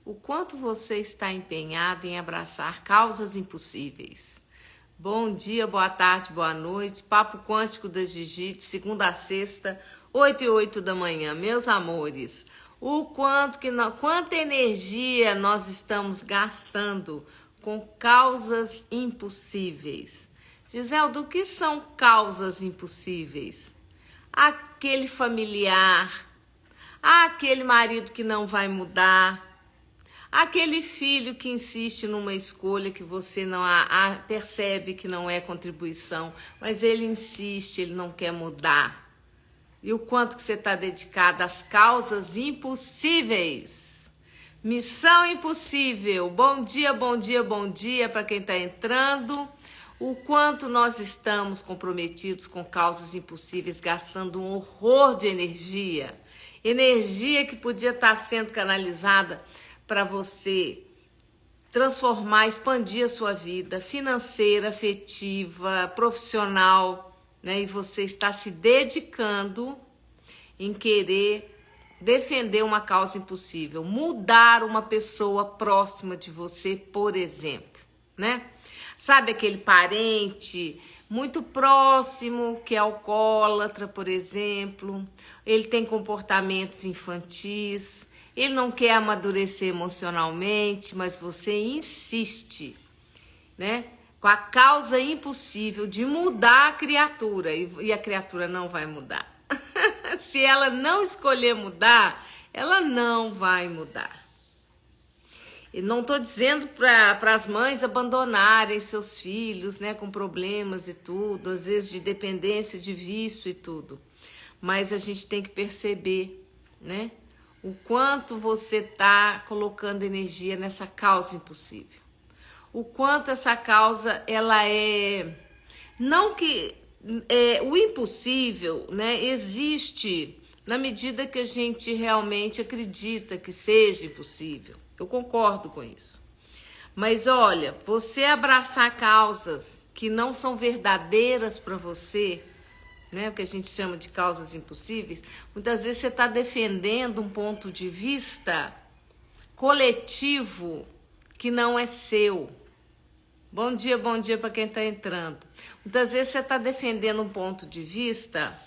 O quanto você está empenhado em abraçar causas impossíveis? Bom dia, boa tarde, boa noite. Papo Quântico da Gigi, de segunda a sexta, 8 e 8 da manhã. Meus amores, quanta energia nós estamos gastando com causas impossíveis. Giselda, o que são causas impossíveis? Aquele familiar, aquele marido que não vai mudar, aquele filho que insiste numa escolha que você não percebe que não é contribuição, mas ele insiste, ele não quer mudar. E o quanto que você está dedicado às causas impossíveis. Missão impossível. Bom dia, bom dia, bom dia para quem está entrando. O quanto nós estamos comprometidos com causas impossíveis, gastando um horror de energia. Energia que podia estar sendo canalizada para você transformar, expandir a sua vida financeira, afetiva, profissional, né? E você está se dedicando em querer defender uma causa impossível, mudar uma pessoa próxima de você, por exemplo, né? Sabe aquele parente muito próximo que é alcoólatra, por exemplo, ele tem comportamentos infantis, ele não quer amadurecer emocionalmente, mas você insiste, né? Com a causa impossível de mudar a criatura, e a criatura não vai mudar. Se ela não escolher mudar, ela não vai mudar. E não estou dizendo para as mães abandonarem seus filhos, né, com problemas e tudo, às vezes de dependência, de vício e tudo. Mas a gente tem que perceber, né, o quanto você está colocando energia nessa causa impossível. O quanto essa causa, ela é... Não que... o impossível, né, existe na medida que a gente realmente acredita que seja impossível. Eu concordo com isso. Mas olha, você abraçar causas que não são verdadeiras para você, né, o que a gente chama de causas impossíveis, muitas vezes você está defendendo um ponto de vista coletivo que não é seu. Bom dia para quem está entrando. Muitas vezes você está defendendo um ponto de vista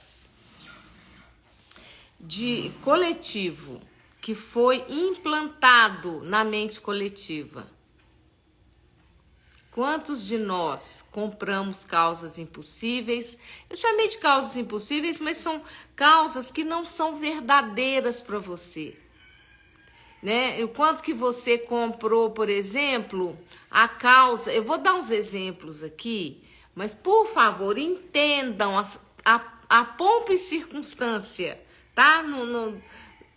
de coletivo que foi implantado na mente coletiva. Quantos de nós compramos causas impossíveis? Eu chamei de causas impossíveis, mas são causas que não são verdadeiras para você. Né? O quanto que você comprou, por exemplo, a causa... Eu vou dar uns exemplos aqui, mas por favor, entendam a pompa e circunstância, tá?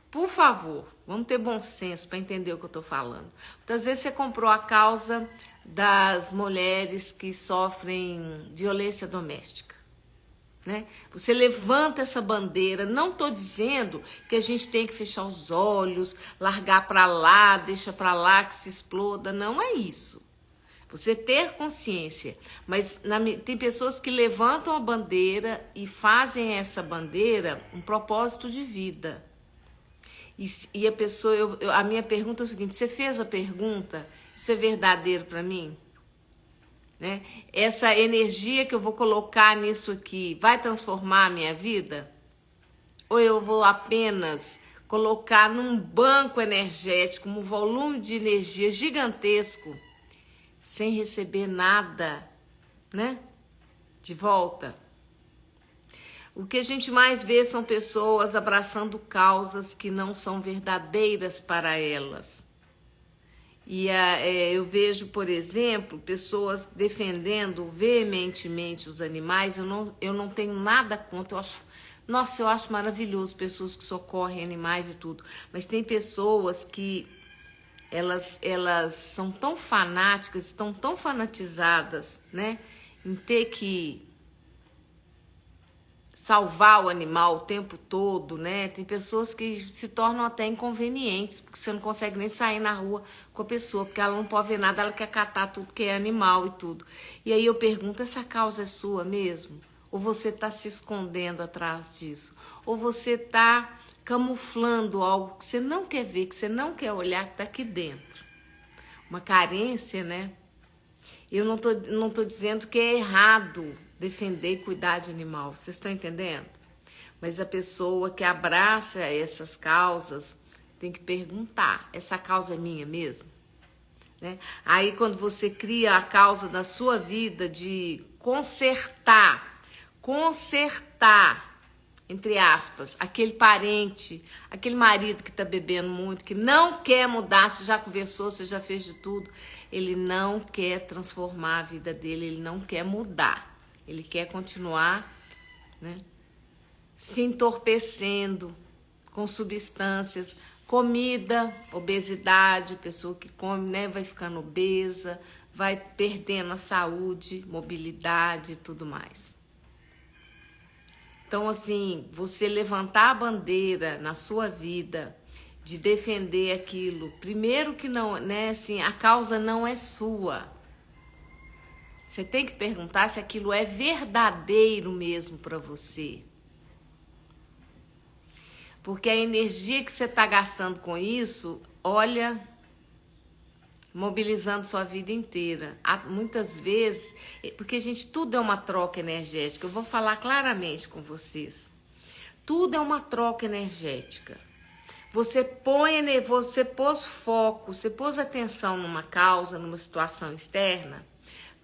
Por favor, vamos ter bom senso para entender o que eu estou falando. Muitas vezes você comprou a causa das mulheres que sofrem violência doméstica, né? Você levanta essa bandeira. Não estou dizendo que a gente tem que fechar os olhos, largar para lá, deixa para lá que se exploda. Não é isso. Você ter consciência. Mas tem pessoas que levantam a bandeira e fazem essa bandeira um propósito de vida. E a pessoa, a minha pergunta é o seguinte: você fez a pergunta? Isso é verdadeiro para mim? Né? Essa energia que eu vou colocar nisso aqui vai transformar a minha vida? Ou eu vou apenas colocar num banco energético um volume de energia gigantesco sem receber nada, né, de volta? O que a gente mais vê são pessoas abraçando causas que não são verdadeiras para elas. E eu vejo, por exemplo, pessoas defendendo veementemente os animais. Eu não tenho nada contra. Eu acho maravilhoso pessoas que socorrem animais e tudo. Mas tem pessoas que elas são tão fanáticas, estão tão fanatizadas, né, em ter que salvar o animal o tempo todo, né? Tem pessoas que se tornam até inconvenientes, porque você não consegue nem sair na rua com a pessoa, porque ela não pode ver nada, ela quer catar tudo que é animal e tudo. E aí eu pergunto, essa causa é sua mesmo? Ou você está se escondendo atrás disso? Ou você está camuflando algo que você não quer ver, que você não quer olhar, que está aqui dentro. Uma carência, né? Eu não tô dizendo que é errado defender e cuidar de animal, vocês estão entendendo? Mas a pessoa que abraça essas causas tem que perguntar, essa causa é minha mesmo? Né? Aí quando você cria a causa da sua vida de consertar, entre aspas, aquele parente, aquele marido que está bebendo muito, que não quer mudar, você já conversou, você já fez de tudo, ele não quer transformar a vida dele, ele não quer mudar, ele quer continuar, né, se entorpecendo com substâncias, comida, obesidade, pessoa que come, né, vai ficando obesa, vai perdendo a saúde, mobilidade e tudo mais. Então, assim, você levantar a bandeira na sua vida de defender aquilo, primeiro que não, né, assim, a causa não é sua. Você tem que perguntar se aquilo é verdadeiro mesmo para você. Porque a energia que você está gastando com isso, olha, mobilizando sua vida inteira. Muitas vezes, porque, gente, tudo é uma troca energética. Eu vou falar claramente com vocês. Tudo é uma troca energética. Você pôs foco, você pôs atenção numa causa, numa situação externa.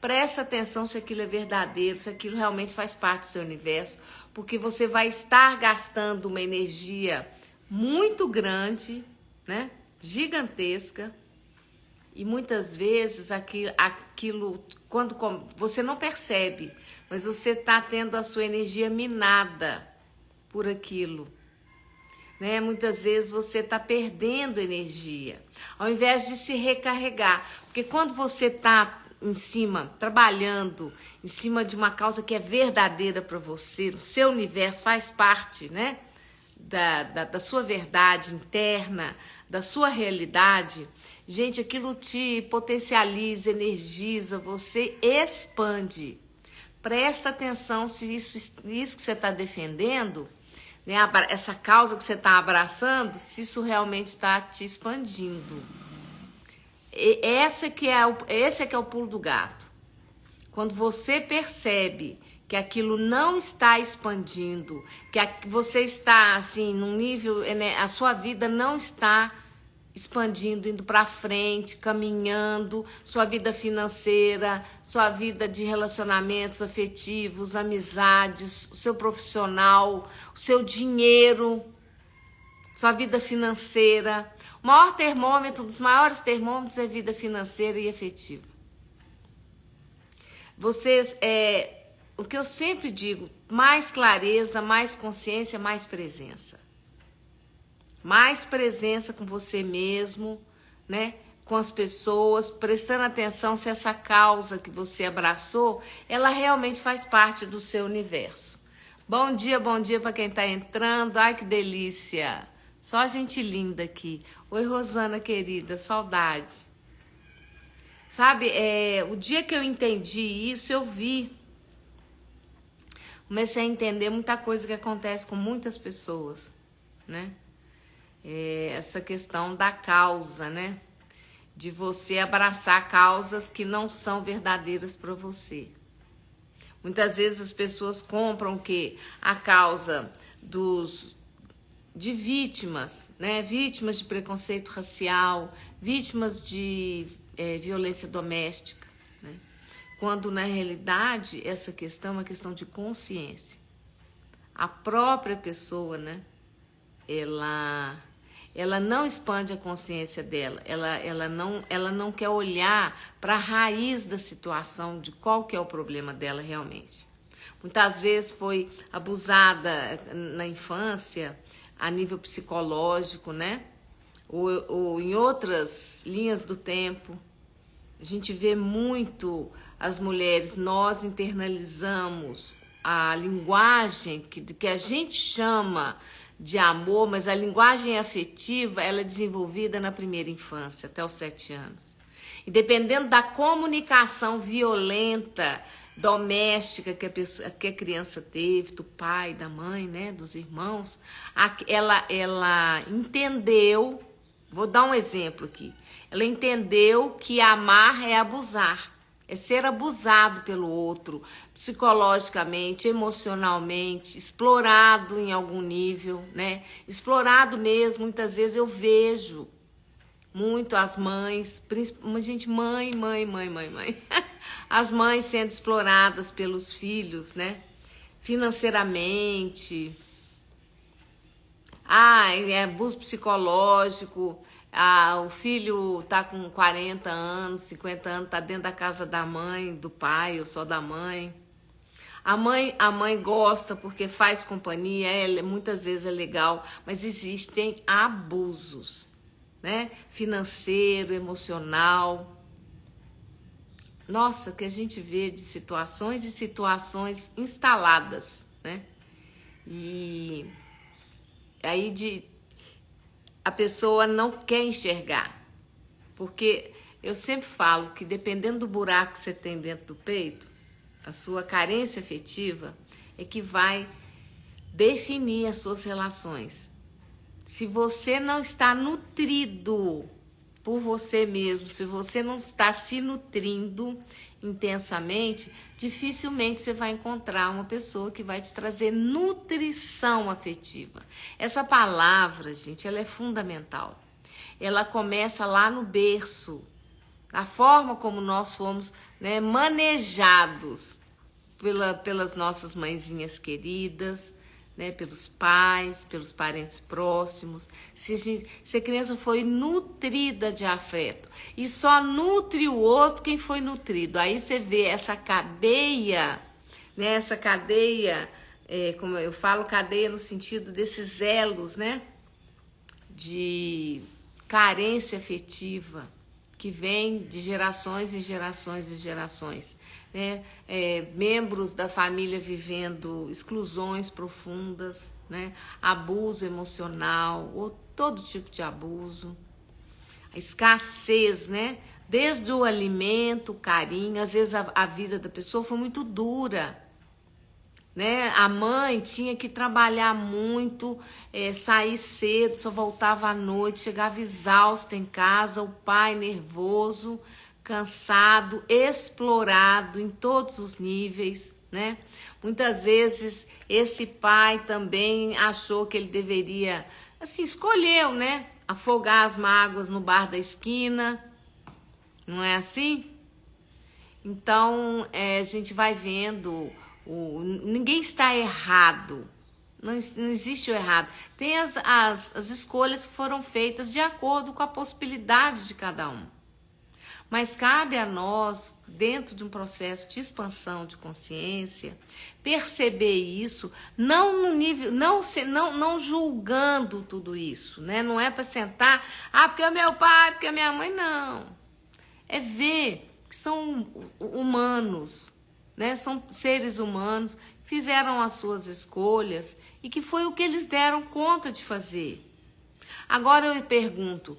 Presta atenção se aquilo é verdadeiro, se aquilo realmente faz parte do seu universo, porque você vai estar gastando uma energia muito grande, né? Gigantesca. E muitas vezes aquilo, quando você não percebe, mas você está tendo a sua energia minada por aquilo. Né? Muitas vezes você está perdendo energia, ao invés de se recarregar. Porque quando você está em cima, trabalhando em cima de uma causa que é verdadeira para você, o seu universo faz parte, né? Da sua verdade interna, da sua realidade, gente, aquilo te potencializa, energiza, você expande. Presta atenção se isso que você está defendendo, né, essa causa que você está abraçando, se isso realmente está te expandindo. Esse é que é o pulo do gato. Quando você percebe que aquilo não está expandindo, que você está assim num nível, né, a sua vida não está expandindo, indo para frente, caminhando, sua vida financeira, sua vida de relacionamentos afetivos, amizades, o seu profissional, o seu dinheiro, sua vida financeira. O maior termômetro, um dos maiores termômetros é vida financeira e afetiva. Vocês, o que eu sempre digo, mais clareza, mais consciência, mais presença. Mais presença com você mesmo, né? Com as pessoas, prestando atenção se essa causa que você abraçou, ela realmente faz parte do seu universo. Bom dia para quem está entrando. Ai, que delícia! Só gente linda aqui. Oi, Rosana querida, saudade. Sabe, o dia que eu entendi isso, eu comecei a entender muita coisa que acontece com muitas pessoas, né? Essa questão da causa, né? De você abraçar causas que não são verdadeiras para você. Muitas vezes as pessoas compram o quê? A causa de vítimas, né? Vítimas de preconceito racial, vítimas de violência doméstica, né? Quando na realidade essa questão é uma questão de consciência. A própria pessoa, né? Ela não expande a consciência dela, ela não quer olhar para a raiz da situação, de qual que é o problema dela realmente. Muitas vezes foi abusada na infância, a nível psicológico, né? Ou em outras linhas do tempo. A gente vê muito as mulheres, nós internalizamos a linguagem que a gente chama de amor, mas a linguagem afetiva, ela é desenvolvida na primeira infância, até os 7 anos. E dependendo da comunicação violenta, doméstica que a criança teve, do pai, da mãe, né, dos irmãos, ela entendeu, vou dar um exemplo aqui, ela entendeu que amar é abusar, é ser abusado pelo outro, psicologicamente, emocionalmente, explorado em algum nível, né, explorado mesmo. Muitas vezes eu vejo muito as mães, gente, mãe. As mães sendo exploradas pelos filhos, né? Financeiramente. Abuso psicológico. O filho tá com 40 anos, 50 anos, tá dentro da casa da mãe, do pai, ou só da mãe. A mãe gosta porque faz companhia, muitas vezes é legal, mas existem abusos, né? Financeiro, emocional. Nossa, que a gente vê de situações e situações instaladas, né? E aí a pessoa não quer enxergar, porque eu sempre falo que dependendo do buraco que você tem dentro do peito, a sua carência afetiva é que vai definir as suas relações. Se você não está nutrido por você mesmo, se você não está se nutrindo intensamente, dificilmente você vai encontrar uma pessoa que vai te trazer nutrição afetiva. Essa palavra, gente, ela é fundamental. Ela começa lá no berço, a forma como nós fomos, né, manejados pelas nossas mãezinhas queridas, né, pelos pais, pelos parentes próximos. Se a criança foi nutrida de afeto e só nutre o outro quem foi nutrido, aí você vê essa cadeia, né, essa cadeia, como eu falo, cadeia no sentido desses elos, né, de carência afetiva que vem de gerações em gerações e gerações, né? Membros da família vivendo exclusões profundas, né? Abuso emocional ou todo tipo de abuso, a escassez, né? Desde o alimento, o carinho, às vezes a vida da pessoa foi muito dura, né? A mãe tinha que trabalhar muito, sair cedo, só voltava à noite, chegava exausta em casa, o pai nervoso, cansado, explorado em todos os níveis, né? Muitas vezes esse pai também achou que ele deveria, assim, escolheu, né? Afogar as mágoas no bar da esquina, não é assim? Então, a gente vai vendo, ninguém está errado, não existe o errado. Tem as escolhas que foram feitas de acordo com a possibilidade de cada um. Mas cabe a nós, dentro de um processo de expansão de consciência, perceber isso, não no nível, não julgando tudo isso, né? Não é para sentar, porque é meu pai, porque é minha mãe, não. É ver que são humanos, né? São seres humanos, fizeram as suas escolhas e que foi o que eles deram conta de fazer. Agora eu pergunto,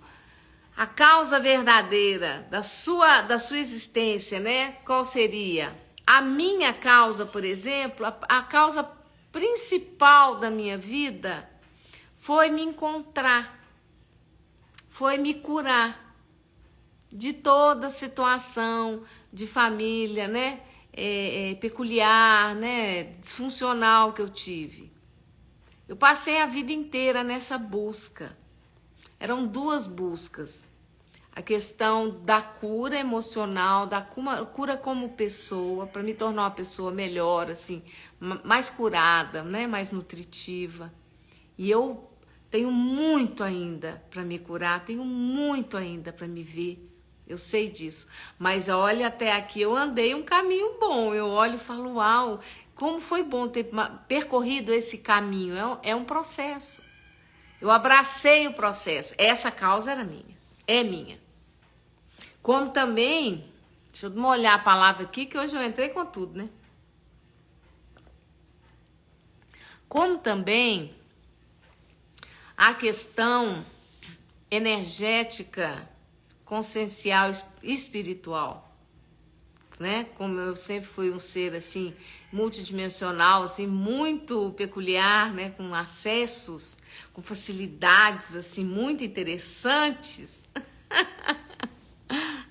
a causa verdadeira da sua existência, né? Qual seria? A minha causa, por exemplo, a causa principal da minha vida foi me encontrar, foi me curar de toda situação de família, né? Peculiar, né? Disfuncional que eu tive. Eu passei a vida inteira nessa busca. Eram duas buscas. A questão da cura emocional, da cura como pessoa, para me tornar uma pessoa melhor, assim, mais curada, né? Mais nutritiva. E eu tenho muito ainda para me curar, tenho muito ainda para me ver. Eu sei disso. Mas olha, até aqui eu andei um caminho bom. Eu olho e falo, uau, como foi bom ter percorrido esse caminho. É um processo. Eu abracei o processo. Essa causa era minha. É minha. Como também, deixa eu molhar a palavra aqui, que hoje eu entrei com tudo, né? Como também a questão energética, consciencial, espiritual. né? Como eu sempre fui um ser assim multidimensional, assim muito peculiar, né? Com acessos, com facilidades assim muito interessantes.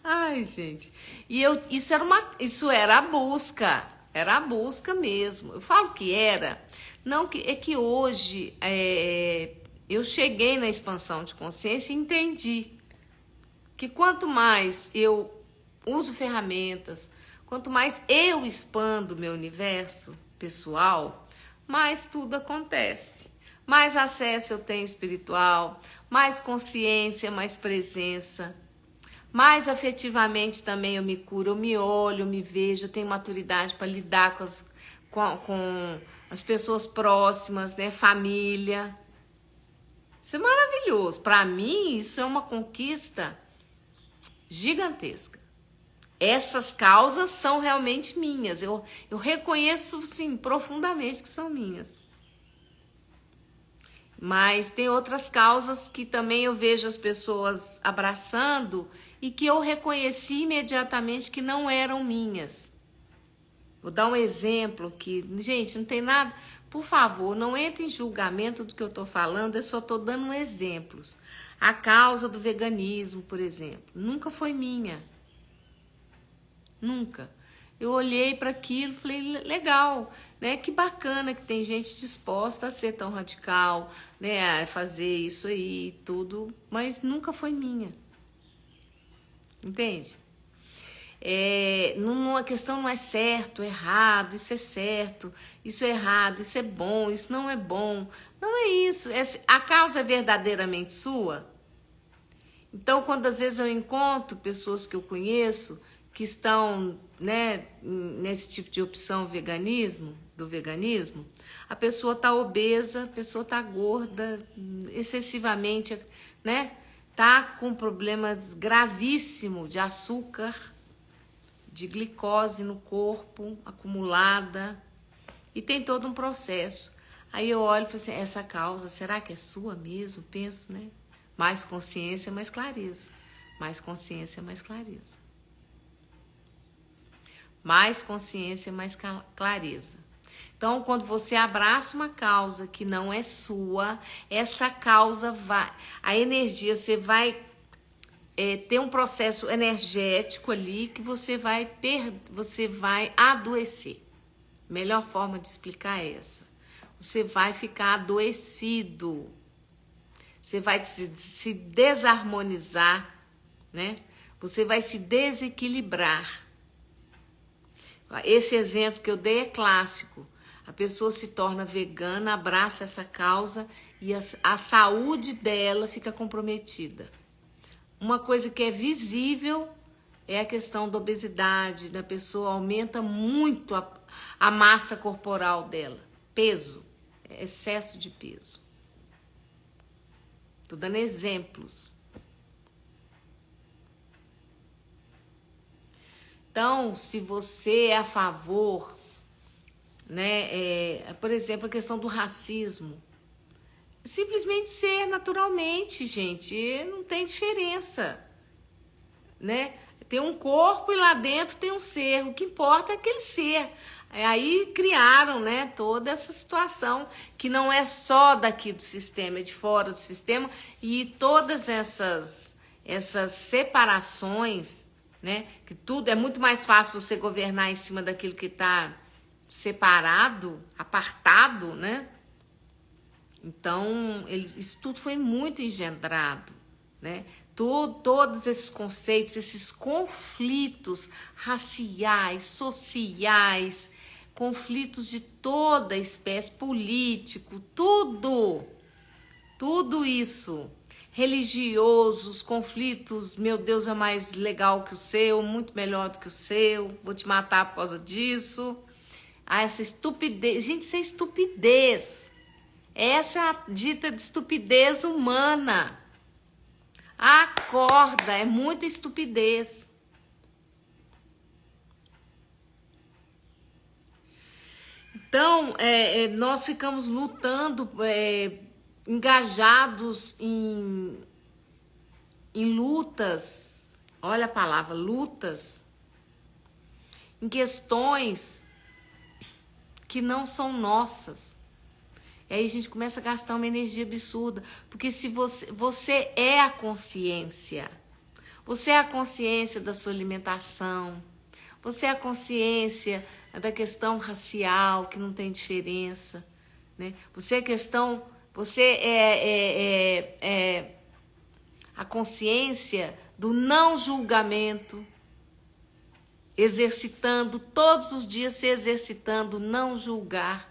Ai, gente. E isso era a busca mesmo. Eu falo que era, não que é que hoje eu cheguei na expansão de consciência e entendi que quanto mais eu uso ferramentas, quanto mais eu expando meu universo pessoal, mais tudo acontece. Mais acesso eu tenho espiritual, mais consciência, mais presença. Mais afetivamente também eu me curo, eu me olho, eu me vejo, eu tenho maturidade para lidar com as pessoas próximas, né? Família. Isso é maravilhoso. Para mim, isso é uma conquista gigantesca. Essas causas são realmente minhas. Eu reconheço, sim, profundamente que são minhas. Mas tem outras causas que também eu vejo as pessoas abraçando e que eu reconheci imediatamente que não eram minhas. Vou dar um exemplo que, gente, não tem nada. Por favor, não entre em julgamento do que eu estou falando, eu só estou dando exemplos. A causa do veganismo, por exemplo, nunca foi minha. Nunca. Eu olhei para aquilo e falei, legal, né? Que bacana que tem gente disposta a ser tão radical, né? A fazer isso aí, tudo, mas nunca foi minha. Entende? A questão não é certo, errado, isso é certo, isso é errado, isso é bom, isso não é bom. Não é isso. A causa é verdadeiramente sua. Então, quando às vezes eu encontro pessoas que eu conheço que estão, né, nesse tipo de opção do veganismo, a pessoa está obesa, a pessoa está gorda, excessivamente, né? Tá com problemas gravíssimos de açúcar, de glicose no corpo acumulada, e tem todo um processo. Aí eu olho e falo assim, essa causa, será que é sua mesmo? Penso, né? Mais consciência, mais clareza. Mais consciência, mais clareza. Mais consciência, mais clareza. Então, quando você abraça uma causa que não é sua, essa causa vai, a energia, você vai ter um processo energético ali que você vai adoecer. Melhor forma de explicar é essa. Você vai ficar adoecido. Você vai se desarmonizar, né? Você vai se desequilibrar. Esse exemplo que eu dei é clássico. A pessoa se torna vegana, abraça essa causa e a saúde dela fica comprometida. Uma coisa que é visível é a questão da obesidade, da pessoa aumenta muito a massa corporal dela. Peso, excesso de peso. Estou dando exemplos. Então, se você é a favor, né, por exemplo, a questão do racismo, simplesmente ser naturalmente, gente, não tem diferença, né? Tem um corpo e lá dentro tem um ser, o que importa é aquele ser. Aí criaram, né, toda essa situação que não é só daqui do sistema, é de fora do sistema, e todas essas separações, né, que tudo é muito mais fácil você governar em cima daquilo que está separado, apartado, né? Então, isso tudo foi muito engendrado, né? Todos esses conceitos, esses conflitos raciais, sociais, conflitos de toda espécie, político, tudo isso, religiosos, conflitos, meu Deus é mais legal que o seu, muito melhor do que o seu, vou te matar por causa disso. Essa estupidez, gente, isso é estupidez. Essa é a dita de estupidez humana. Acorda, é muita estupidez. Então, nós ficamos lutando, engajados em lutas, olha a palavra, lutas, em questões que não são nossas. E aí a gente começa a gastar uma energia absurda, porque se você é a consciência, você é a consciência da sua alimentação, você é a consciência da questão racial, que não tem diferença, né? Você é a consciência do não julgamento, exercitando, todos os dias se exercitando, não julgar,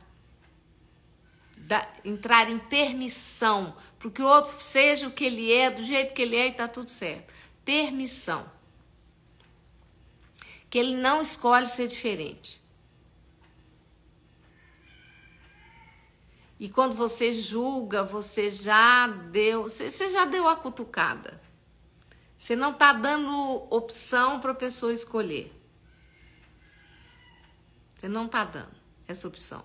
entrar em permissão, para que o outro seja o que ele é, do jeito que ele é e está tudo certo. Permissão. Que ele não escolhe ser diferente. E quando você julga, você já deu a cutucada. Você não está dando opção para a pessoa escolher. Você não está dando essa opção.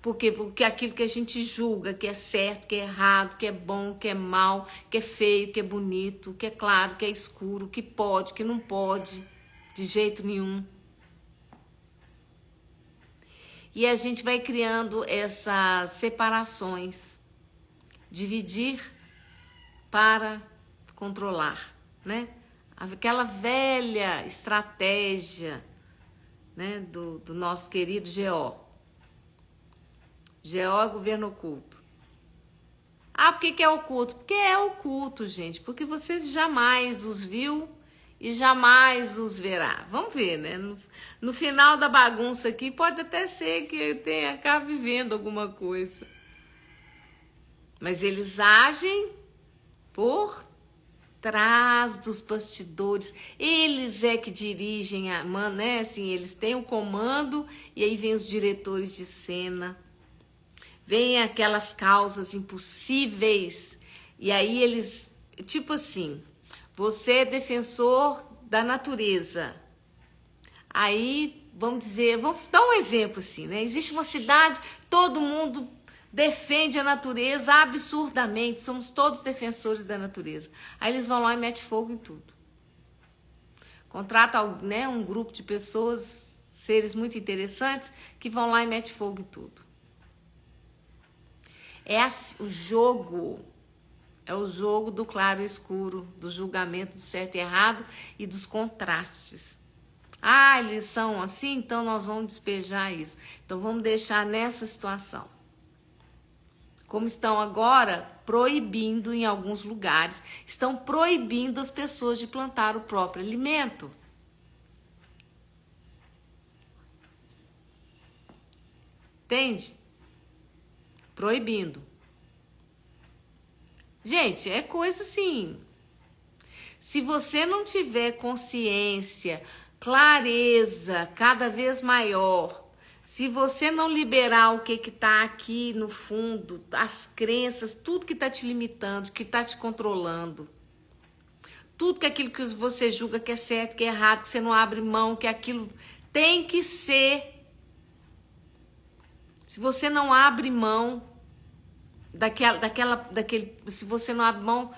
Porque aquilo que a gente julga, que é certo, que é errado, que é bom, que é mal, que é feio, que é bonito, que é claro, que é escuro, que pode, que não pode, de jeito nenhum. E a gente vai criando essas separações, dividir para controlar, né? Aquela velha estratégia, né, do nosso querido GO. GO é governo oculto. Ah, por que é oculto? Porque é oculto, gente. Porque você jamais os viu e jamais os verá. Vamos ver, né? No final da bagunça aqui, pode até ser que acabe vivendo alguma coisa. Mas eles agem por trás dos bastidores. Eles é que dirigem, né? Assim, eles têm o comando e aí vem os diretores de cena. Vem aquelas causas impossíveis, e aí eles, tipo assim, você é defensor da natureza. Aí, vamos dar um exemplo assim, né? Existe uma cidade, todo mundo defende a natureza absurdamente, somos todos defensores da natureza. Aí eles vão lá e metem fogo em tudo. Contrata, né, um grupo de pessoas, seres muito interessantes, que vão lá e metem fogo em tudo. O jogo do claro e escuro, do julgamento do certo e errado e dos contrastes. Ah, eles são assim, então nós vamos despejar isso. Então vamos deixar nessa situação. Como estão agora proibindo em alguns lugares, estão proibindo as pessoas de plantar o próprio alimento. Entende? Proibindo. Gente, é coisa assim. Se você não tiver consciência, clareza cada vez maior, se você não liberar o que está aqui no fundo, as crenças, tudo que está te limitando, que está te controlando, tudo que aquilo que você julga que é certo, que é errado, que você não abre mão, que aquilo tem que ser. Se você não abre mão se você não abre mão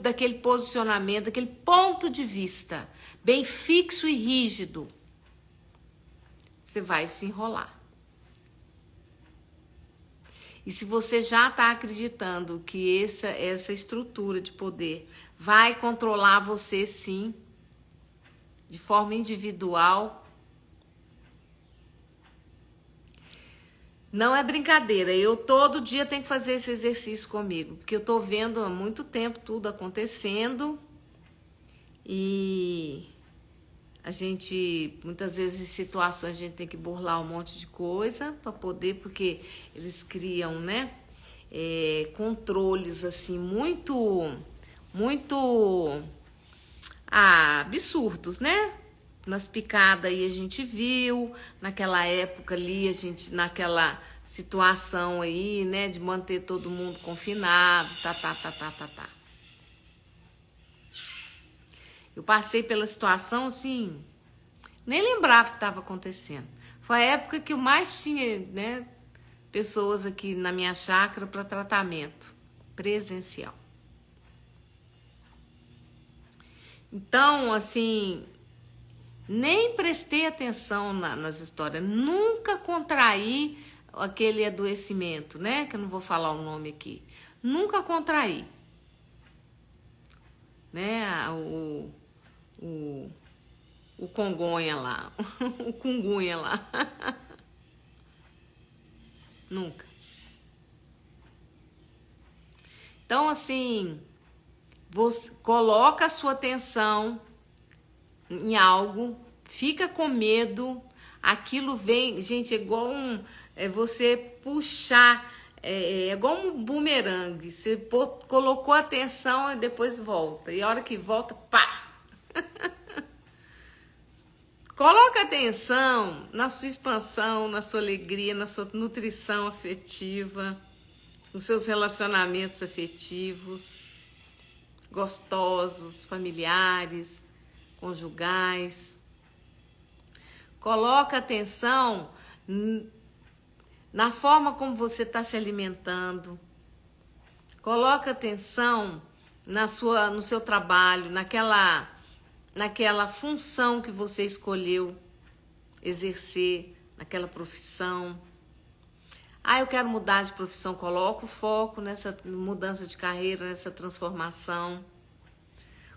daquele posicionamento, daquele ponto de vista bem fixo e rígido, você vai se enrolar. E se você já está acreditando que essa estrutura de poder vai controlar você, sim, de forma individual, não é brincadeira. Eu todo dia tenho que fazer esse exercício comigo, porque eu tô vendo há muito tempo tudo acontecendo e a gente, muitas vezes em situações a gente tem que burlar um monte de coisa para poder, porque eles criam, né, controles assim muito absurdos, né? Nas picadas aí a gente viu, naquela época ali, naquela situação aí, né, de manter todo mundo confinado, tá. Eu passei pela situação, assim, nem lembrava o que estava acontecendo. Foi a época que eu mais tinha, né, pessoas aqui na minha chácara para tratamento presencial. Então, assim, Nem prestei atenção nas histórias. Nunca contraí aquele adoecimento, né? Que eu não vou falar o nome aqui. Nunca contraí. Né? O congonha lá. O cungunha lá. Nunca. Então, assim, você coloca a sua atenção em algo, fica com medo, aquilo vem, gente, é igual você puxar, é igual um bumerangue, você colocou a atenção e depois volta, e a hora que volta, pá! Coloca atenção na sua expansão, na sua alegria, na sua nutrição afetiva, nos seus relacionamentos afetivos, gostosos, familiares, conjugais. Coloca atenção na forma como você está se alimentando. Coloca atenção no seu trabalho, naquela função que você escolheu exercer, naquela profissão. Eu quero mudar de profissão, coloca o foco nessa mudança de carreira, nessa transformação.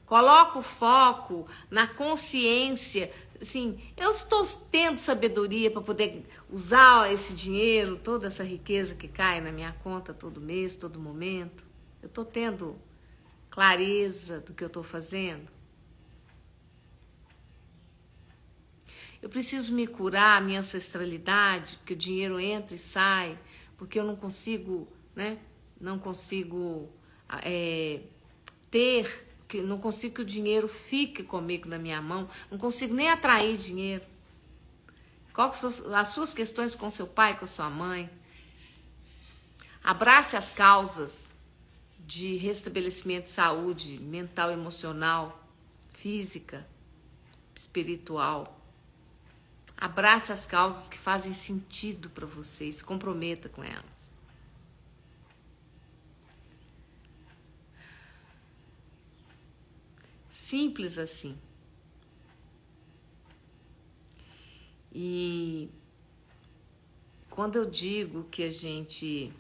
Coloca o foco na consciência, assim, eu estou tendo sabedoria para poder usar esse dinheiro, toda essa riqueza que cai na minha conta todo mês, todo momento. Eu estou tendo clareza do que eu estou fazendo. Eu preciso me curar a minha ancestralidade, porque o dinheiro entra e sai, porque eu não consigo, né? Não consigo não consigo que o dinheiro fique comigo na minha mão, não consigo nem atrair dinheiro. Qual que são as suas questões com seu pai, com sua mãe? Abrace as causas de restabelecimento de saúde mental, emocional, física, espiritual. Abrace as causas que fazem sentido para você, se comprometa com elas. Simples assim. E quando eu digo que a gente...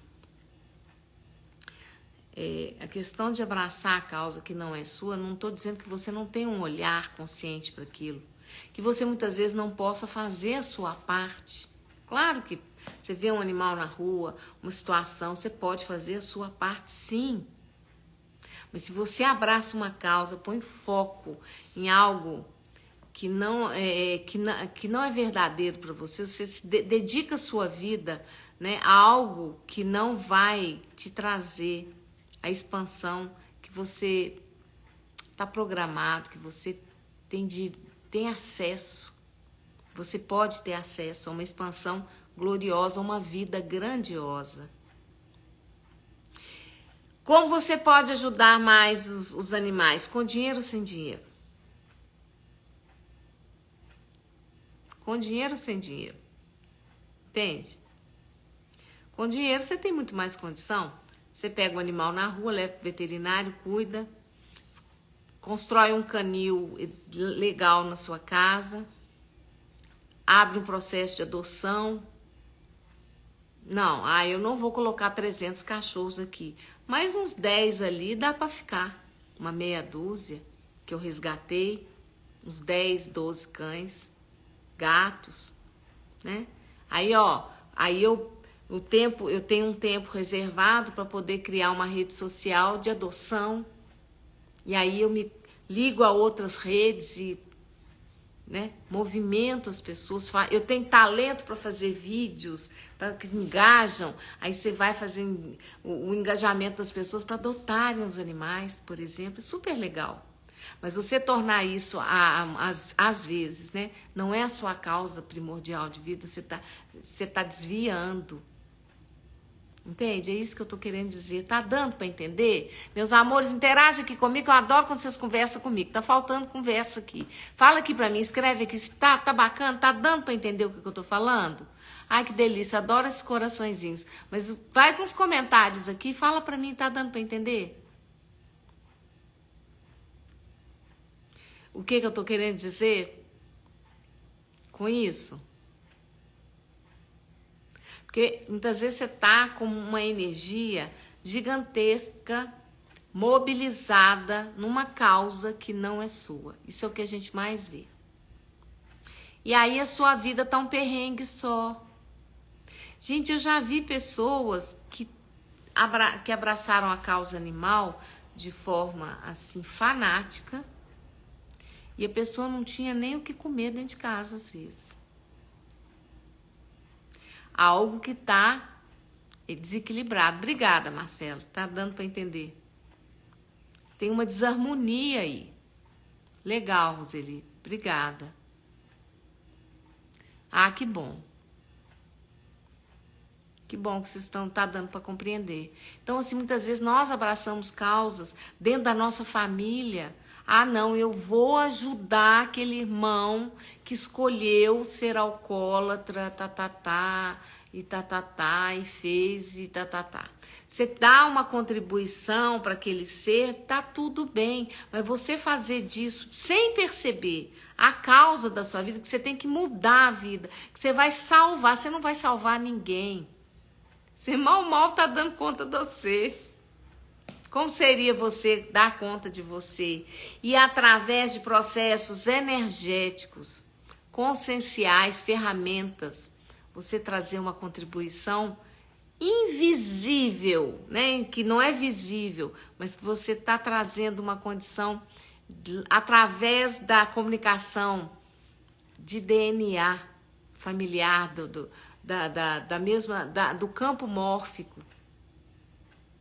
a questão de abraçar a causa que não é sua, não estou dizendo que você não tem um olhar consciente para aquilo. Que você muitas vezes não possa fazer a sua parte. Claro que você vê um animal na rua, uma situação, você pode fazer a sua parte, sim. Mas se você abraça uma causa, põe foco em algo que não é verdadeiro para você, você dedica a sua vida, né, a algo que não vai te trazer a expansão que você está programado, que você tem acesso. Você pode ter acesso a uma expansão gloriosa, a uma vida grandiosa. Como você pode ajudar mais os animais? Com dinheiro ou sem dinheiro? Com dinheiro ou sem dinheiro? Entende? Com dinheiro você tem muito mais condição. Você pega o animal na rua, leva para o veterinário, cuida, constrói um canil legal na sua casa, abre um processo de adoção. Não, eu não vou colocar 300 cachorros aqui, mas uns 10 ali dá para ficar. Uma meia dúzia que eu resgatei, uns 10, 12 cães, gatos, né? Eu tenho um tempo reservado para poder criar uma rede social de adoção. E aí eu me ligo a outras redes e, né, movimento as pessoas. Eu tenho talento para fazer vídeos, para que engajam. Aí você vai fazer o engajamento das pessoas para adotarem os animais, por exemplo. É super legal. Mas você tornar isso, às vezes, né, não é a sua causa primordial de vida, você tá desviando. Entende? É isso que eu tô querendo dizer. Tá dando para entender? Meus amores, interage aqui comigo. Eu adoro quando vocês conversam comigo. Tá faltando conversa aqui. Fala aqui para mim, escreve aqui se tá bacana, tá dando para entender o que eu tô falando? Ai, que delícia, adoro esses coraçõezinhos. Mas faz uns comentários aqui, fala para mim, tá dando para entender? O que eu tô querendo dizer? com isso? Porque muitas vezes você está com uma energia gigantesca, mobilizada numa causa que não é sua. Isso é o que a gente mais vê. E aí a sua vida tá um perrengue só. Gente, eu já vi pessoas que abraçaram a causa animal de forma assim fanática e a pessoa não tinha nem o que comer dentro de casa às vezes. Algo que tá desequilibrado. Obrigada, Marcelo. Tá dando para entender. Tem uma desarmonia aí. Legal, Roseli. Obrigada. Ah, que bom. Que bom que vocês tá dando para compreender. Então, assim, muitas vezes nós abraçamos causas dentro da nossa família. Ah, não, eu vou ajudar aquele irmão que escolheu ser alcoólatra, e fez, e Você dá uma contribuição para aquele ser, tá tudo bem. Mas você fazer disso sem perceber a causa da sua vida, que você tem que mudar a vida, que você vai salvar, você não vai salvar ninguém. Você mal tá dando conta de você. Como seria você dar conta de você? E através de processos energéticos, conscienciais, ferramentas, você trazer uma contribuição invisível, né? Que não é visível, mas que você está trazendo uma condição através da comunicação de DNA familiar, do campo mórfico,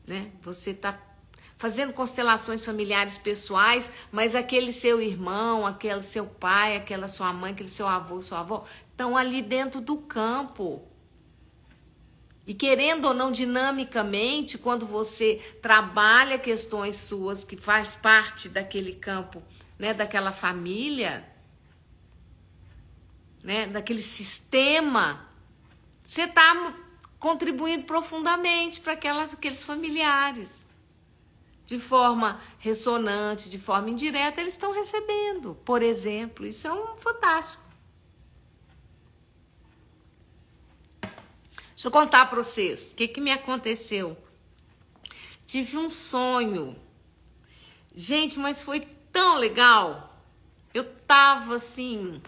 né? Você está fazendo constelações familiares pessoais, mas aquele seu irmão, aquele seu pai, aquela sua mãe, aquele seu avô, sua avó, estão ali dentro do campo. E querendo ou não, dinamicamente, quando você trabalha questões suas que faz parte daquele campo, né, daquela família, né, daquele sistema, você está contribuindo profundamente para aqueles familiares. De forma ressonante, de forma indireta, eles estão recebendo. Por exemplo, isso é um fantástico. Deixa eu contar para vocês o que me aconteceu. Tive um sonho. Gente, mas foi tão legal. Eu tava assim,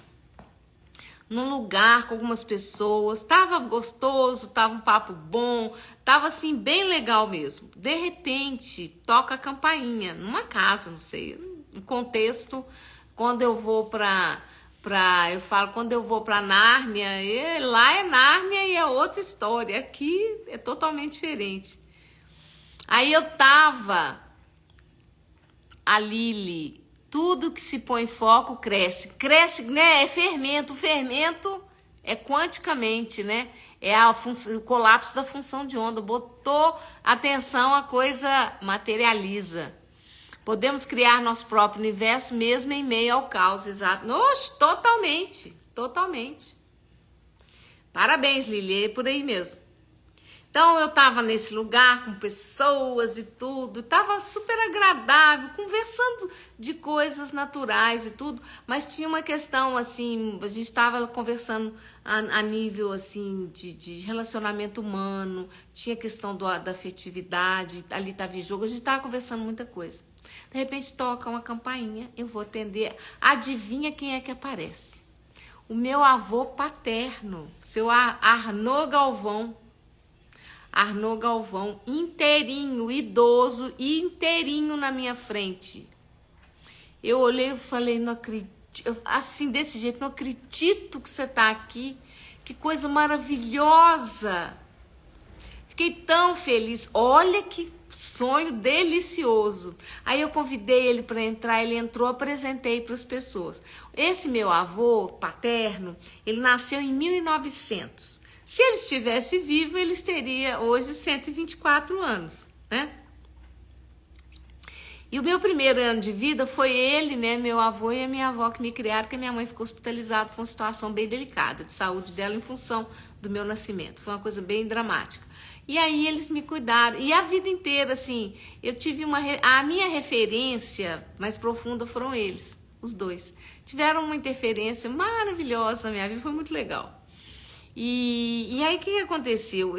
num lugar com algumas pessoas, tava gostoso, tava um papo bom, tava assim, bem legal mesmo. De repente, toca a campainha, numa casa, não sei, no contexto, quando eu vou eu falo, quando eu vou pra Nárnia, lá é Nárnia e é outra história, aqui é totalmente diferente. Aí eu tava, a Lili, tudo que se põe em foco cresce, né? É fermento, o fermento é quanticamente, né? É o colapso da função de onda, botou atenção, a coisa materializa. Podemos criar nosso próprio universo mesmo em meio ao caos, exato. Oxe, totalmente. Parabéns, Lili, é por aí mesmo. Então, eu tava nesse lugar com pessoas e tudo, tava super agradável, conversando de coisas naturais e tudo, mas tinha uma questão, assim, a gente tava conversando a nível, assim, de relacionamento humano, tinha questão da afetividade, ali tava em jogo, a gente tava conversando muita coisa. De repente, toca uma campainha, eu vou atender, adivinha quem é que aparece? O meu avô paterno, seu Arnaud Galvão, inteirinho, idoso e inteirinho na minha frente. Eu olhei e falei, não acredito, assim, desse jeito, não acredito que você tá aqui, que coisa maravilhosa. Fiquei tão feliz, olha que sonho delicioso. Aí eu convidei ele para entrar, ele entrou, apresentei para as pessoas. Esse meu avô paterno, ele nasceu em 1900. Se ele estivesse vivo, ele teria hoje 124 anos, né? E o meu primeiro ano de vida foi ele, né, meu avô e a minha avó que me criaram, porque a minha mãe ficou hospitalizada, foi uma situação bem delicada de saúde dela em função do meu nascimento. Foi uma coisa bem dramática. E aí eles me cuidaram. E a vida inteira, assim, eu tive a minha referência mais profunda foram eles. os dois. Tiveram uma interferência maravilhosa na minha vida, foi muito legal. E aí o que aconteceu?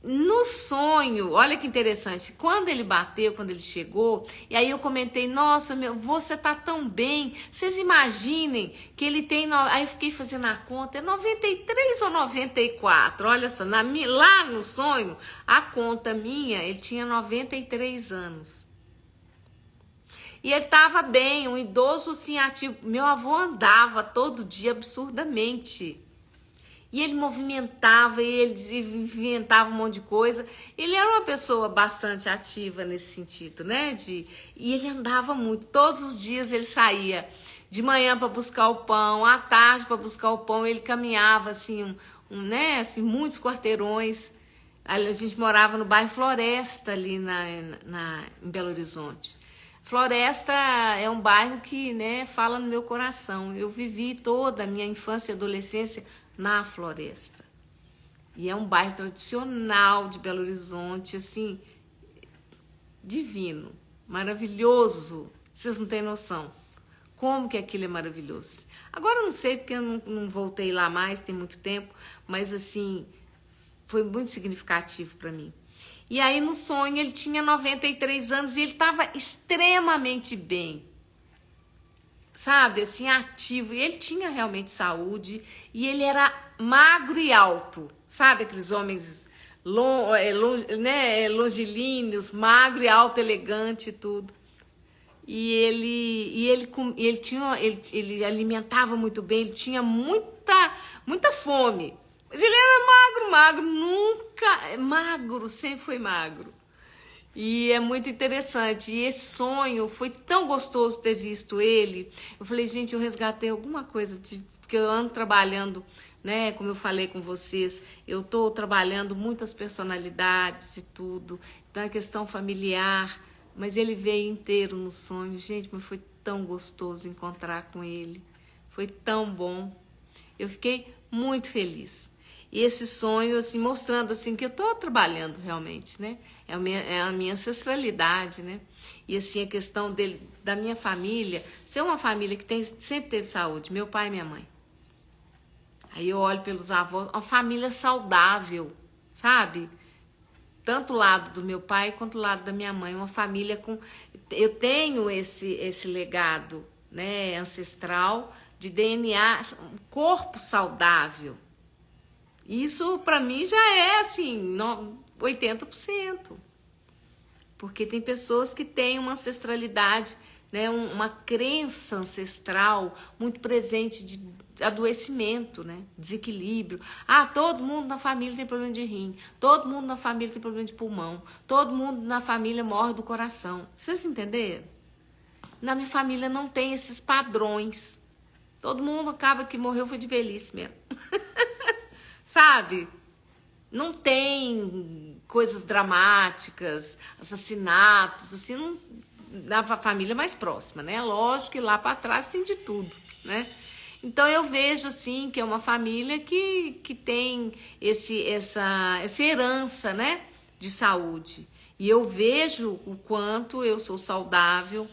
No sonho, olha que interessante, quando ele bateu, quando ele chegou, e aí eu comentei, nossa, você tá tão bem, vocês imaginem que ele tem, aí eu fiquei fazendo a conta, é 93 ou 94, olha só, lá no sonho, a conta minha, ele tinha 93 anos. E ele tava bem, um idoso assim ativo, meu avô andava todo dia absurdamente. E ele movimentava, e ele inventava um monte de coisa. Ele era uma pessoa bastante ativa nesse sentido, né? E ele andava muito. Todos os dias ele saía de manhã para buscar o pão, à tarde para buscar o pão. Ele caminhava assim, né? Assim, muitos quarteirões. A gente morava no bairro Floresta, ali em Belo Horizonte. Floresta é um bairro que, né, fala no meu coração. Eu vivi toda a minha infância e adolescência na Floresta. E é um bairro tradicional de Belo Horizonte, assim, divino, maravilhoso. Vocês não têm noção como que aquilo é maravilhoso. Agora eu não sei porque eu não voltei lá mais, tem muito tempo, mas assim, foi muito significativo para mim. E aí no sonho ele tinha 93 anos e ele estava extremamente bem. Sabe, assim, ativo. E ele tinha realmente saúde e ele era magro e alto. Sabe, aqueles homens longilíneos, magro e alto, elegante e tudo. E ele alimentava muito bem, ele tinha muita fome. Mas ele era magro, nunca magro, sempre foi magro. E é muito interessante. E esse sonho foi tão gostoso ter visto ele. Eu falei, gente, eu resgatei alguma coisa, porque eu ando trabalhando, né? Como eu falei com vocês, eu tô trabalhando muitas personalidades e tudo. Então é questão familiar. Mas ele veio inteiro no sonho. Gente, mas foi tão gostoso encontrar com ele. Foi tão bom. Eu fiquei muito feliz. E esse sonho, assim, mostrando, assim, que eu tô trabalhando realmente, né? É a minha ancestralidade, né? E, assim, a questão da minha família, ser uma família que sempre teve saúde, meu pai e minha mãe. Aí eu olho pelos avós, uma família saudável, sabe? Tanto o lado do meu pai quanto o lado da minha mãe, uma família com... Eu tenho esse legado, né, ancestral, de DNA, um corpo saudável. Isso, para mim, já é, assim, 80%. Porque tem pessoas que têm uma ancestralidade, né, uma crença ancestral muito presente de adoecimento, né, desequilíbrio. Ah, todo mundo na família tem problema de rim, todo mundo na família tem problema de pulmão, todo mundo na família morre do coração. Vocês entenderam? Na minha família não tem esses padrões. Todo mundo acaba que morreu foi de velhice mesmo. Sabe? Não tem coisas dramáticas, assassinatos, assim, não, na família mais próxima, né? Lógico que lá para trás tem de tudo, né? Então eu vejo, assim, que é uma família que tem essa herança, né? De saúde. E eu vejo o quanto eu sou saudável,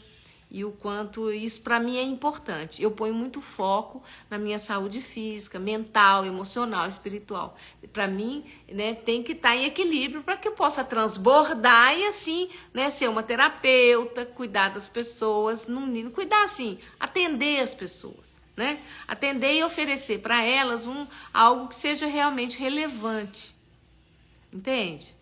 e o quanto isso para mim é importante. Eu ponho muito foco na minha saúde física, mental, emocional, espiritual. Para mim, né, tem que estar em equilíbrio para que eu possa transbordar e assim, né, ser uma terapeuta, cuidar das pessoas, cuidar assim, atender as pessoas, né? Atender e oferecer para elas algo que seja realmente relevante. Entende?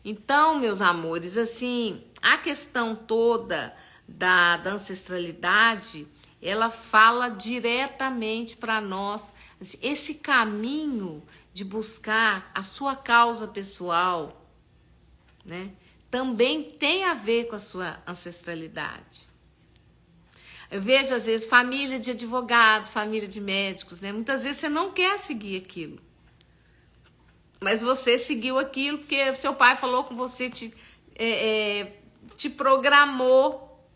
Então, meus amores, assim, a questão toda da ancestralidade, ela fala diretamente para nós, assim, esse caminho de buscar a sua causa pessoal, né, também tem a ver com a sua ancestralidade. Eu vejo, às vezes, família de advogados, família de médicos, né, muitas vezes você não quer seguir aquilo. Mas você seguiu aquilo porque seu pai falou com você, te programou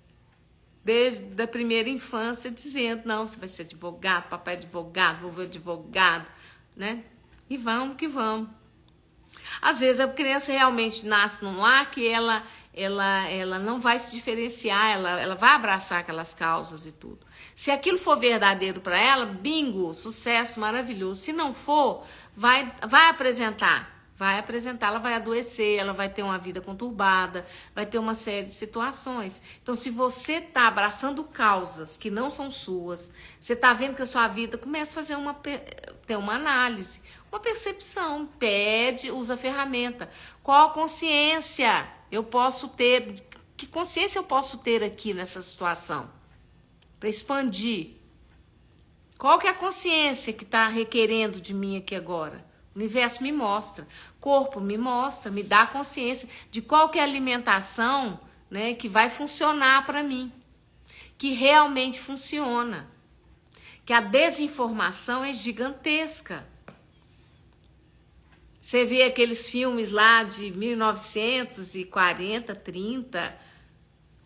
desde a primeira infância, dizendo, não, você vai ser advogado, papai é advogado, vovô é advogado, né? E vamos que vamos. Às vezes a criança realmente nasce num lar que ela não vai se diferenciar, ela vai abraçar aquelas causas e tudo. Se aquilo for verdadeiro para ela, bingo, sucesso, maravilhoso. Se não for, vai apresentar. Vai apresentar, ela vai adoecer, ela vai ter uma vida conturbada, vai ter uma série de situações. Então, se você está abraçando causas que não são suas, você está vendo que a sua vida começa a fazer ter uma análise, uma percepção, pede, usa a ferramenta. Qual consciência eu posso ter? Que consciência eu posso ter aqui nessa situação? Para expandir. Qual que é a consciência que está requerendo de mim aqui agora? O universo me mostra, corpo me mostra, me dá consciência de qual que é a alimentação, né, que vai funcionar para mim, que realmente funciona, que a desinformação é gigantesca. Você vê aqueles filmes lá de 1940, 30,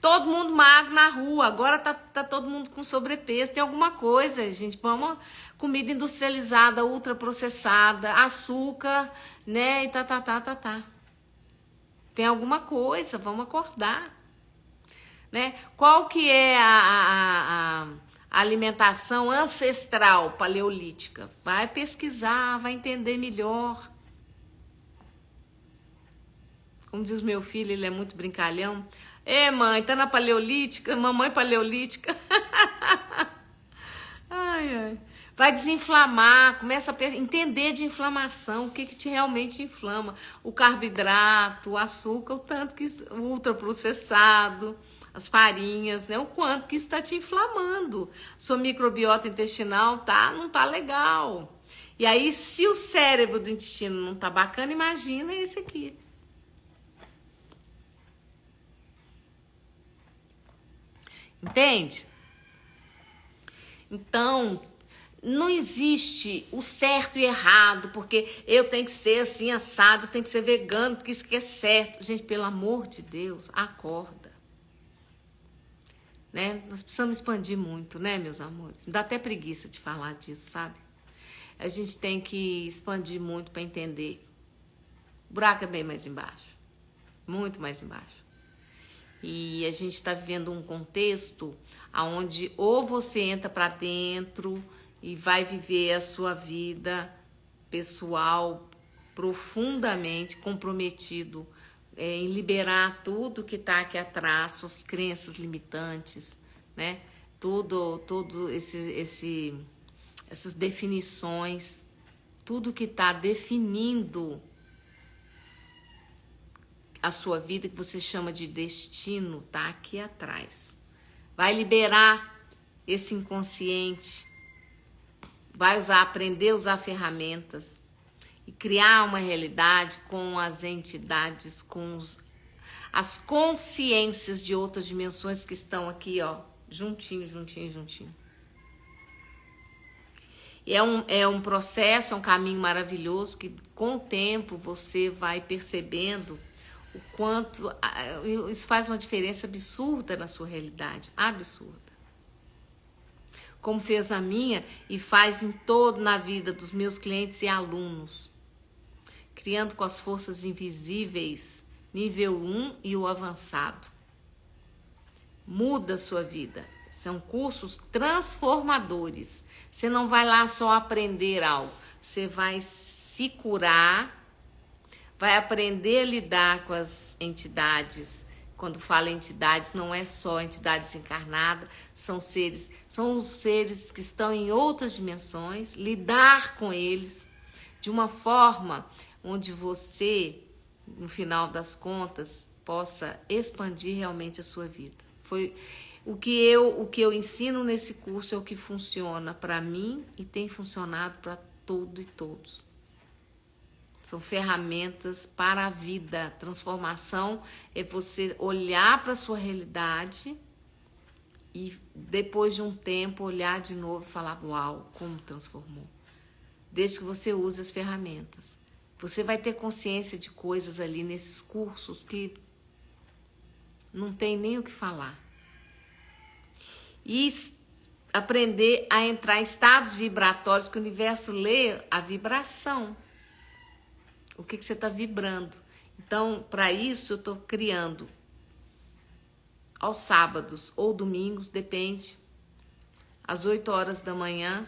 todo mundo magro na rua, agora tá todo mundo com sobrepeso, tem alguma coisa, gente, vamos, comida industrializada, ultraprocessada, açúcar, né, e tá. Tem alguma coisa, vamos acordar, né? Qual que é a alimentação ancestral paleolítica? Vai pesquisar, vai entender melhor. Como diz meu filho, ele é muito brincalhão. Mãe, tá na paleolítica? Mamãe paleolítica. Ai. Vai desinflamar, começa a entender de inflamação, o que te realmente inflama. O carboidrato, o açúcar, o tanto que o ultraprocessado, as farinhas, né? O quanto que isso está te inflamando. Sua microbiota intestinal não tá legal. E aí, se o cérebro do intestino não tá bacana, imagina esse aqui. Entende? Então, não existe o certo e errado, porque eu tenho que ser assim, assado, tenho que ser vegano, porque isso que é certo. Gente, pelo amor de Deus, acorda. Né? Nós precisamos expandir muito, né, meus amores? Me dá até preguiça de falar disso, sabe? A gente tem que expandir muito para entender. O buraco é bem mais embaixo. Muito mais embaixo. E a gente está vivendo um contexto onde ou você entra para dentro e vai viver a sua vida pessoal profundamente comprometido em liberar tudo que está aqui atrás, suas crenças limitantes, né? Todo essas definições, tudo que está definindo a sua vida, que você chama de destino, tá aqui atrás. Vai liberar esse inconsciente, vai aprender a usar ferramentas e criar uma realidade com as entidades, com as consciências de outras dimensões que estão aqui, ó, juntinho. E é um processo, é um caminho maravilhoso que com o tempo você vai percebendo o quanto isso faz uma diferença absurda na sua realidade, absurda. Como fez na minha e faz na vida dos meus clientes e alunos, criando com as forças invisíveis, nível 1 e o avançado. Muda a sua vida. São cursos transformadores. Você não vai lá só aprender algo, você vai se curar, vai aprender a lidar com as entidades. Quando falo entidades, não é só entidades encarnadas, são os seres que estão em outras dimensões, lidar com eles de uma forma onde você, no final das contas, possa expandir realmente a sua vida. Foi o que eu ensino nesse curso é o que funciona para mim e tem funcionado para todo e todos. São ferramentas para a vida. Transformação é você olhar para a sua realidade e depois de um tempo olhar de novo e falar, uau, como transformou. Desde que você use as ferramentas. Você vai ter consciência de coisas ali nesses cursos que não tem nem o que falar. E aprender a entrar em estados vibratórios que o universo lê a vibração. O que você está vibrando. Então, para isso, eu estou criando aos sábados ou domingos, depende, às 8 horas da manhã,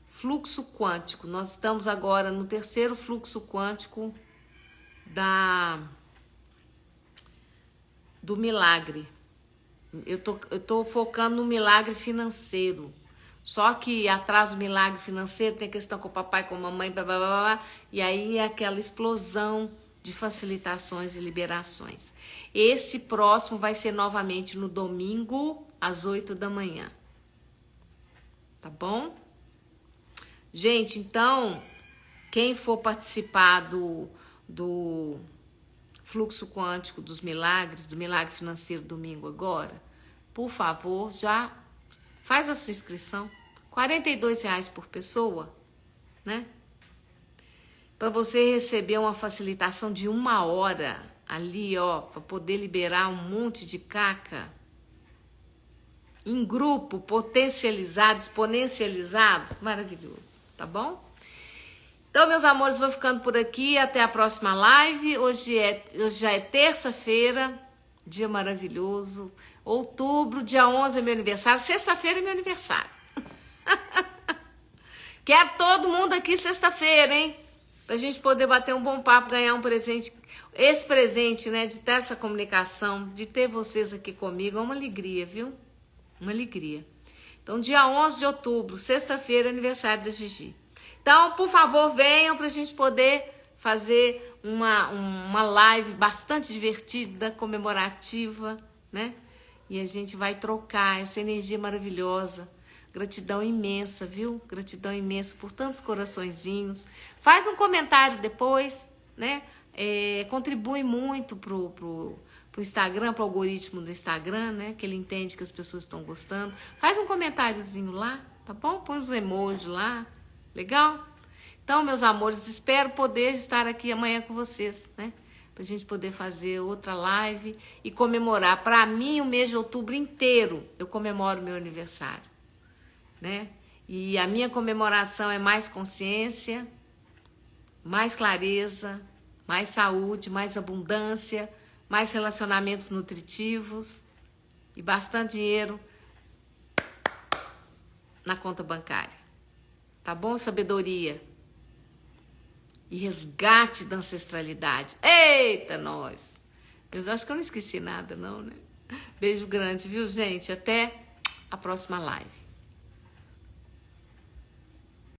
fluxo quântico. Nós estamos agora no terceiro fluxo quântico do milagre. Eu tô focando no milagre financeiro. Só que atrás do milagre financeiro tem questão com o papai, com a mamãe, blá, blá, blá, blá, e aí é aquela explosão de facilitações e liberações. Esse próximo vai ser novamente no domingo, às 8 da manhã. Tá bom? Gente, então, quem for participar do fluxo quântico dos milagres, do milagre financeiro domingo agora, por favor, já faz a sua inscrição. R$42 por pessoa, né? Para você receber uma facilitação de 1 hora ali, ó, para poder liberar um monte de caca em grupo, potencializado, exponencializado, maravilhoso, tá bom? Então, meus amores, vou ficando por aqui, até a próxima live. Hoje já é terça-feira, dia maravilhoso, outubro, dia 11 é meu aniversário, sexta-feira é meu aniversário. Quero todo mundo aqui sexta-feira, hein? Pra gente poder bater um bom papo, ganhar um presente. Esse presente, né, de ter essa comunicação, de ter vocês aqui comigo, é uma alegria, viu? Uma alegria. Então, dia 11 de outubro, sexta-feira, aniversário da Gigi. Então, por favor, venham pra gente poder fazer uma live bastante divertida, comemorativa, né? E a gente vai trocar essa energia maravilhosa. Gratidão imensa, viu? Gratidão imensa por tantos coraçõezinhos. Faz um comentário depois, né? Contribui muito pro Instagram, pro algoritmo do Instagram, né? Que ele entende que as pessoas estão gostando. Faz um comentáriozinho lá, tá bom? Põe os emojis lá. Legal? Então, meus amores, espero poder estar aqui amanhã com vocês, né? Pra gente poder fazer outra live e comemorar. Para mim, o mês de outubro inteiro, eu comemoro meu aniversário, né? E a minha comemoração é mais consciência, mais clareza, mais saúde, mais abundância, mais relacionamentos nutritivos e bastante dinheiro na conta bancária. Tá bom? Sabedoria e resgate da ancestralidade. Eita, nós! Eu acho que eu não esqueci nada, não, né? Beijo grande, viu, gente? Até a próxima live.